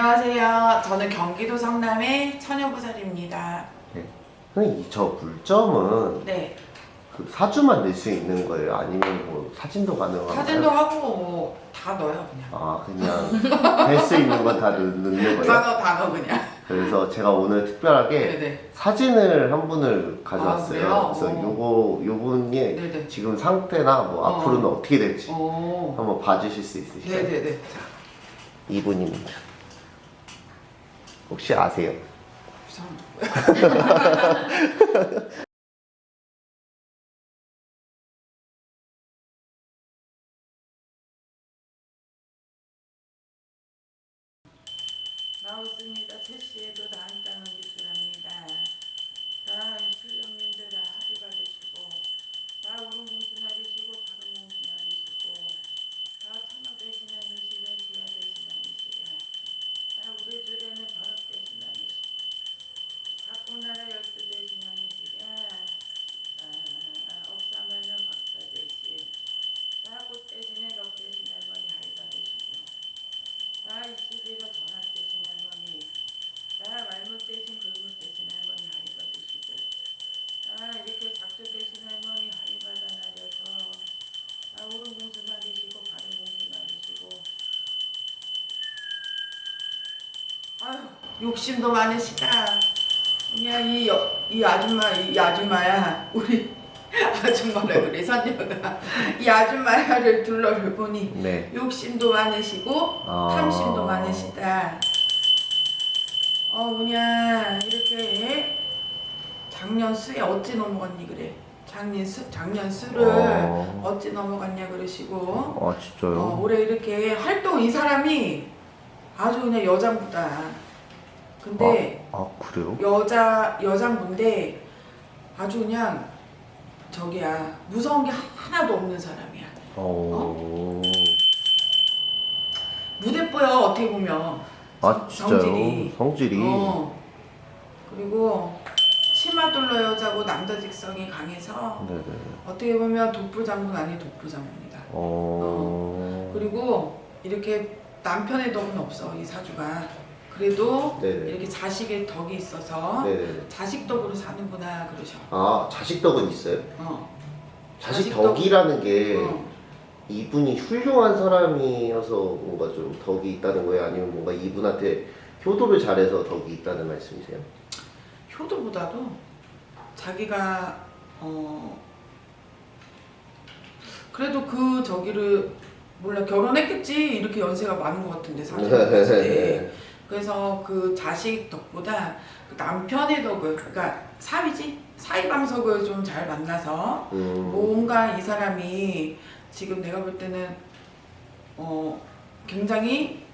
안녕하세요. 저는 경기도 성남의 처녀부살입니다. 네. 선생님, 저 물점은 네. 그 사주만 낼 수 있는 거예요? 아니면 뭐 사진도 가능한가요? 사진도 하고 뭐 다 넣어요 그냥. 아, 그냥 할 수 있는 건 다 넣는 거예요? 다 넣어 그냥. 그래서 제가 오늘 특별하게 네네. 사진을 한 분을 가져왔어요. 그래요? 그래서 요분이 네네. 지금 상태나 뭐 앞으로는 어떻게 될지 오. 한번 봐주실 수 있으실까요? 네네네. 이분입니다. 혹시 아세요? 나왔습니다. 채시에도 다 한다는 기술합니다. 다 출령님들 다 합의 받으시고 다 오른 공수 나리시고 바른 공수 나리시고 다 천하 대신하는 시대 지하 대신하는 시대 다 우리 들에는 벼락 대신하는 시대 각고 나라 열두 대신하는 시대 억사면은 박사 대신 다 꽃 대신에 덕 대신 할머니 하이 받으시고 다 이시대가 전화 대신 할머니 다 말못 대신 글못 대신 할머니 하이 받으시고 다 이렇게 작두 대신 할머니 하이 받아 나려서 다 옳은 공수 나리시고 바른 공수 나리시고 아유 욕심도 많으시다. 그냥 이 아줌마야 우리 아줌마라 그래 선녀가 이 아줌마를 둘러를 보니 네. 욕심도 많으시고 탐심도 많으시다. 그냥 이렇게 작년 수에 어찌 넘어갔니 그래. 작년 수를 어찌 넘어갔냐 그러시고 아, 진짜요? 올해 이렇게 이 사람이 아주 그냥 여장부다. 근데 그래요? 여장부인데 아주 그냥 저기야 무서운 게 하나도 없는 사람이야. 무대뽀야 어떻게 보면. 아, 진짜요? 성질이. 그리고 치마둘러 여자고 남자직성이 강해서 네네. 어떻게 보면 독불장군 아닌 독불장군이다. 그리고 이렇게 남편의 덕은 없어 이 사주가. 그래도 네네. 이렇게 자식의 덕이 있어서 네네. 자식 덕으로 사는구나 그러셔. 아, 자식 덕은 있어요? 자식 자식 덕이라는 게 어. 이분이 훌륭한 사람이어서 뭔가 좀 덕이 있다는 거예요? 아니면 뭔가 이분한테 효도를 잘해서 덕이 있다는 말씀이세요? 효도보다도 자기가 그래도 그 저기를 몰라 결혼했겠지 이렇게 연세가 많은 것 같은데 사주를 봤을 때. 그래서 그 자식 덕보다 그 남편의 덕을 그러니까 사위방석을 좀 잘 만나서 뭔가 이 사람이 지금 내가 볼 때는 굉장히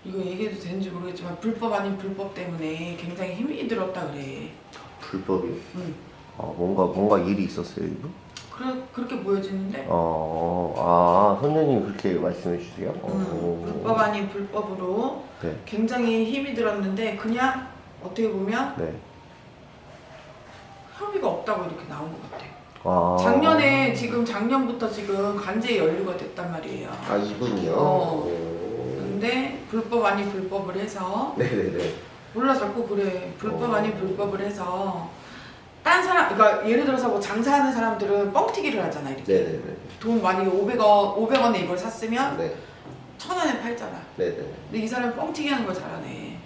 이거 얘기해도 되는지 모르겠지만 불법 아닌 불법 때문에 굉장히 힘이 들었다 그래. 불법이요? 응. 뭔가 일이 있었어요, 이분? 그렇게 보여지는데. 선생님 그렇게 말씀해 주세요. 불법 아닌 불법으로 네. 굉장히 힘이 들었는데 그냥 어떻게 보면 네. 협의가 없다고 이렇게 나온 것 같아. 작년부터 지금 간제 연루가 됐단 말이에요. 아, 이분이요? 근데 불법 아닌 불법을 해서 네네네. 몰라 자꾸 그래. 불법 아닌 불법을 해서 딴 사람 그러니까 예를 들어서 뭐 장사하는 사람들은 뻥튀기를 하잖아 이렇게. 네네네. 돈 만약에 500원에 이걸 샀으면 네. 1,000원에 팔잖아. 네네. 근데 이 사람은 뻥튀기 하는 걸 잘하네.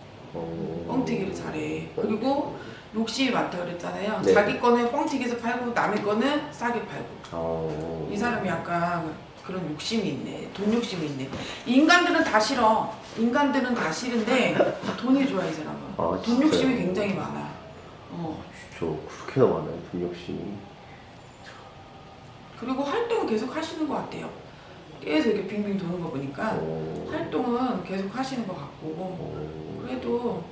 뻥튀기를 잘해. 그리고 욕심이 많다 그랬잖아요. 네. 자기 거는 뻥튀기해서 팔고 남의 거는 싸게 팔고. 이 사람이 약간 그런 욕심이 있네. 돈 욕심이 있네. 인간들은 다 싫어. 인간들은 다 싫은데 돈이 좋아 이 사람은. 돈 진짜요? 욕심이 굉장히 많아. 저 그렇게나 많아요, 돈 욕심이. 그리고 활동을 계속 하시는 것 같아요. 계속 이렇게 빙빙 도는 거 보니까 활동은 계속 하시는 것 같고. 그래도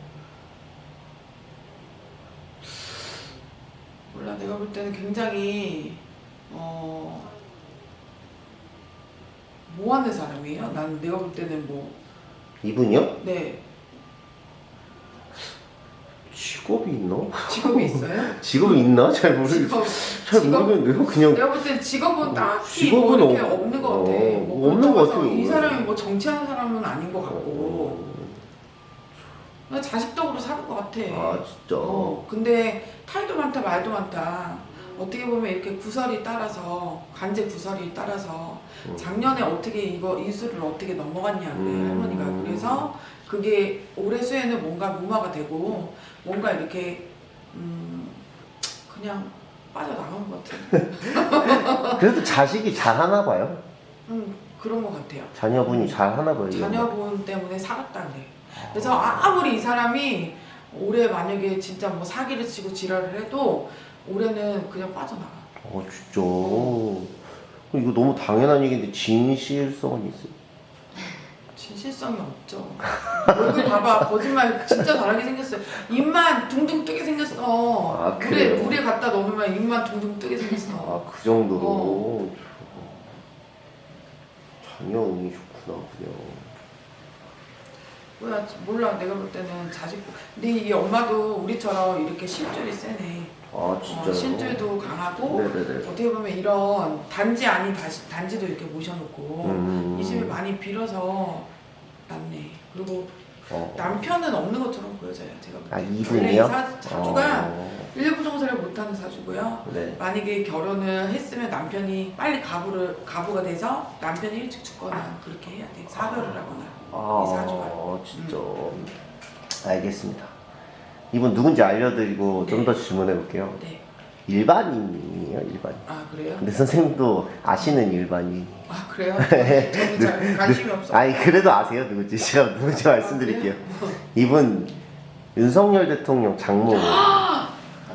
몰라 내가 볼 때는 굉장히 뭐 하는 사람이에요? 난 내가 볼 때는 이분이요? 네 직업이 있나? 직업이 있어요? 직업이 있나? 잘 모르겠어요. 잘 모르겠는데요. 그냥 내가 볼 때는 직업은 딱히 직업은 뭐 이렇게 없는 것 같아. 없는 것 그렇다고 해서 같아요. 이 사람이 뭐 정치하는 사람은 아닌 것 같고. 나 자식적으로 사는 것 같아. 아 진짜. 근데 탈도 많다 말도 많다. 어떻게 보면 이렇게 구설이 따라서 간제 구설이 따라서 작년에 어떻게 이거 이수를 어떻게 넘어갔냐 그래 할머니가. 그래서 그게 올해 수에는 뭔가 무마가 되고 뭔가 이렇게 그냥 빠져나간 것 같아. 그래도 자식이 잘하나 봐요. 그런 것 같아요. 자녀분이 잘하나 봐요. 자녀분 때문에 살았다 그래. 그래서 아무리 이 사람이 올해 만약에 진짜 뭐 사기를 치고 지랄을 해도 올해는 그냥 빠져나가. 진짜. 이거 너무 당연한 얘기인데 진실성은 있어요. 진실성이 없죠. 얼굴 봐봐. 거짓말 진짜 잘하게 생겼어요. 입만 둥둥 뜨게 생겼어. 아, 그래요? 물에 갖다 넣으면 입만 둥둥 뜨게 생겼어. 그 정도로. 자녀 운이 좋구나 그냥. 뭐야 몰라. 내가 볼 때는 자식. 근데 이 엄마도 우리처럼 이렇게 실줄이 세네. 진짜요? 신줄도 강하고 네네네. 어떻게 보면 이런 단지 아닌 단지도 이렇게 모셔놓고 이 집을 많이 빌어서 낳네. 그리고 남편은 없는 것처럼 보여져요. 제가 볼 때. 이분이요? 사주가 일부종사를 못하는 사주고요. 네. 만약에 결혼을 했으면 남편이 빨리 가부가 돼서 남편이 일찍 죽거나 그렇게 해야 돼. 사별을 하거나. 이 사주가. 진짜. 알겠습니다. 이분 누군지 알려드리고 네. 좀 더 질문해 볼게요. 네. 일반인이에요, 일반인. 아 그래요? 근데 선생님도 아시는 일반인. 아 그래요? 저는 잘 관심이 없어. 그래도 아세요, 누군지. 제가 누군지 말씀드릴게요. 이분 윤석열 대통령 장모.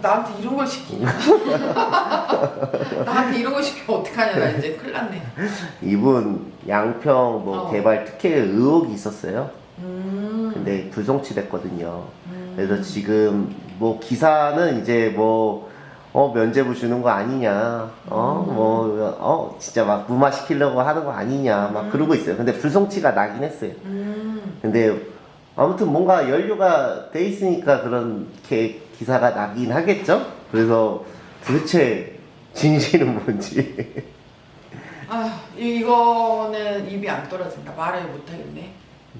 나한테 이런 걸 시키냐? 나한테 이런 걸 시키면 어떡하냐? 나 이제 큰일 났네. 이분 양평 개발 특혜 의혹이 있었어요. 근데 불송치됐거든요. 그래서 지금 기사는 이제 면죄부 주는 거 아니냐, 진짜 막 무마시키려고 하는 거 아니냐, 막 그러고 있어요. 근데 불송치가 나긴 했어요. 근데 아무튼 뭔가 연루가 돼 있으니까 그렇게 기사가 나긴 하겠죠? 그래서 도대체 진실은 뭔지. 이거는 입이 안 떨어진다. 말을 못 하겠네.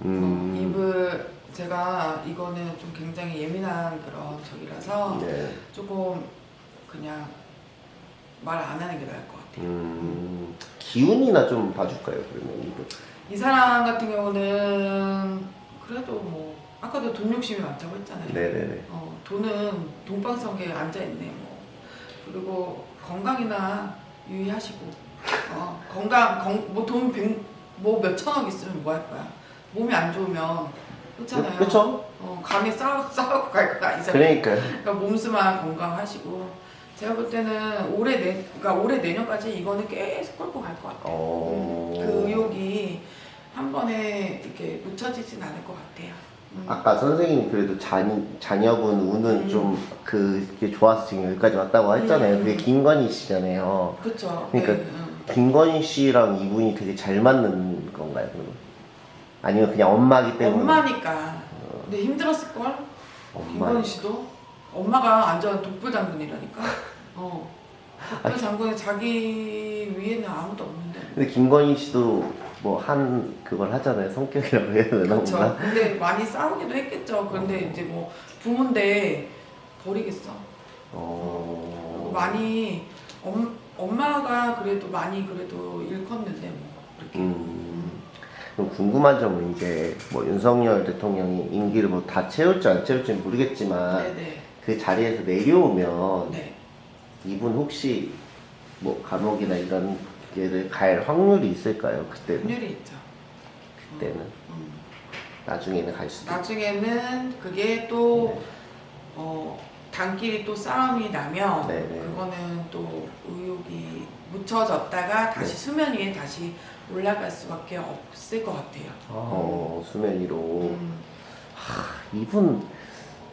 입을 제가 이거는 좀 굉장히 예민한 그런 적이라서 네. 조금 그냥 말 안 하는 게 나을 것 같아요. 기운이나 좀 봐줄까요, 그러면 이분? 이 사람 같은 경우는 그래도 뭐 아까도 돈 욕심이 많다고 했잖아요. 네네네. 돈은 동방석에 앉아 있네. 그리고 건강이나 유의하시고 돈 몇천억 있으면 뭐 할 거야? 몸이 안 좋으면 그렇잖아요. 그쵸? 감에 싸우고 갈 거 아니잖아요. 그러니까 몸수만 건강하시고 제가 볼 때는 올해 내년까지 이거는 계속 끌고 갈 것 같아요. 그 의욕이 한 번에 이렇게 묻혀지진 않을 것 같아요. 아까 선생님이 그래도 자녀분 운은 좀 그게 좋아서 지금 여기까지 왔다고 했잖아요. 그게 김건희 씨잖아요. 그렇죠. 그러니까 김건희 씨랑 이분이 되게 잘 맞는 건가요, 그럼? 아니면 그냥 엄마기 때문에? 엄마니까. 근데 힘들었을 걸. 김건희 씨도 엄마가 완전 독불 장군이라니까. 독불 장군이 자기 위에는 아무도 없는데. 근데 김건희 씨도 그걸 하잖아요. 성격이라고 해야 되나? 그렇죠. 근데 많이 싸우기도 했겠죠. 그런데 이제 부모인데 버리겠어. 그리고 많이 엄마가 그래도 많이 그래도 일컸는데 이렇게. 그럼 궁금한 점은 이제 윤석열 대통령이 임기를 다 채울지 안 채울지는 모르겠지만 네네. 그 자리에서 내려오면 네. 이분 혹시 감옥이나 이런 게를 갈 확률이 있을까요? 그때는? 확률이 있죠. 그때는 나중에는 갈 수도. 나중에는 그게 또 단끼리 또 싸움이 나면 네네. 그거는 또 의혹이 묻혀졌다가 다시 수면 위에 다시 올라갈 수밖에 없을 것 같아요. 수면 위로. 이분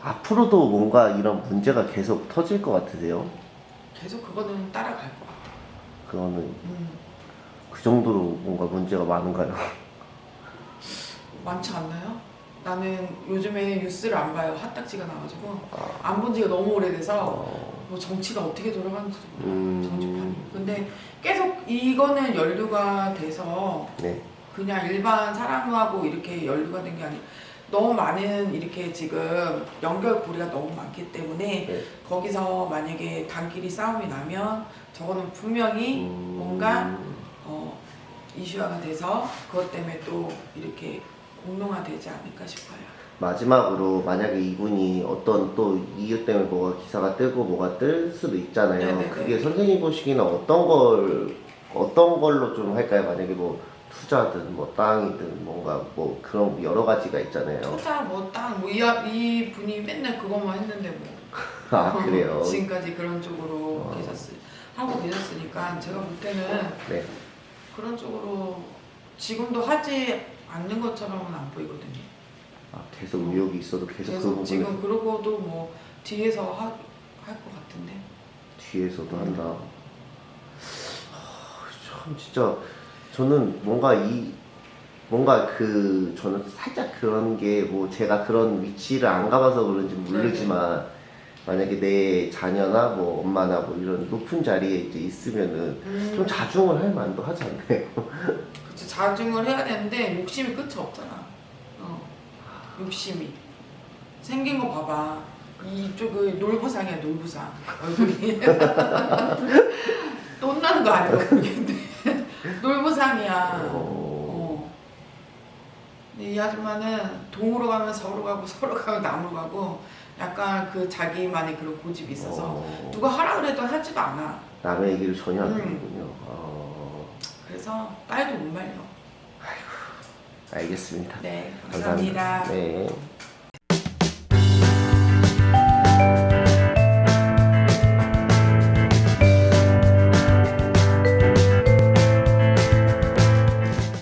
앞으로도 뭔가 이런 문제가 계속 터질 것 같으세요? 계속 그거는 따라갈 것 같아요. 그거는 그 정도로 뭔가 문제가 많은가요? 많지 않나요? 나는 요즘에 뉴스를 안 봐요. 핫딱지가 나가지고 안 본 지가 너무 오래돼서 정치가 어떻게 돌아가는지도 몰라요. 정치판이. 근데 계속 이거는 연루가 돼서 네. 그냥 일반 사람하고 이렇게 연루가 된 게 아니고 너무 많은 이렇게 지금 연결고리가 너무 많기 때문에 네. 거기서 만약에 단끼리 싸움이 나면 저거는 분명히 뭔가 이슈화가 돼서 그것 때문에 또 이렇게 공론화되지 않을까 싶어요. 마지막으로 만약에 이분이 어떤 또 이유 때문에 뭐가 기사가 뜨고 뭐가 뜰 수도 있잖아요. 네네네. 그게 선생님 보시기에는 어떤 걸로 좀 할까요? 만약에 뭐 투자든 뭐 땅이든 뭔가 뭐 그런 여러 가지가 있잖아요. 투자 이 분이 맨날 그것만 했는데 뭐 아 그래요? 지금까지 그런 쪽으로 하고 계셨으니까 제가 볼 때는 네. 그런 쪽으로 지금도 하지 않는 것처럼은 안 보이거든요. 아, 계속 의욕이 있어도 계속 그 부분을 지금 그러고도 뭐 뒤에서 할 것 같은데. 뒤에서도 한다. 참 진짜 저는 뭔가 저는 살짝 그런 게 뭐 제가 그런 위치를 안 가봐서 그런지 모르지만 만약에 내 자녀나 뭐 엄마나 뭐 이런 높은 자리에 이제 있으면은 좀 자중을 할 만도 하지 않나요? 그치, 자중을 해야 되는데 욕심이 끝이 없잖아. 욕심이 생긴 거 봐봐. 이쪽은 놀부상이야, 놀부상. 얼굴이 또 혼나는 거 아니야, 모르겠는데 놀부상이야. 근데 이 아줌마는 동으로 가면 서로 가고 서로 가면 남으로 가고 약간 그 자기만의 그런 고집이 있어서 누가 하라 그래도 하지도 않아. 남의 얘기를 전혀 안 듣는군요. 그래서 딸도 못 말려. 알겠습니다. 네, 감사합니다. 네.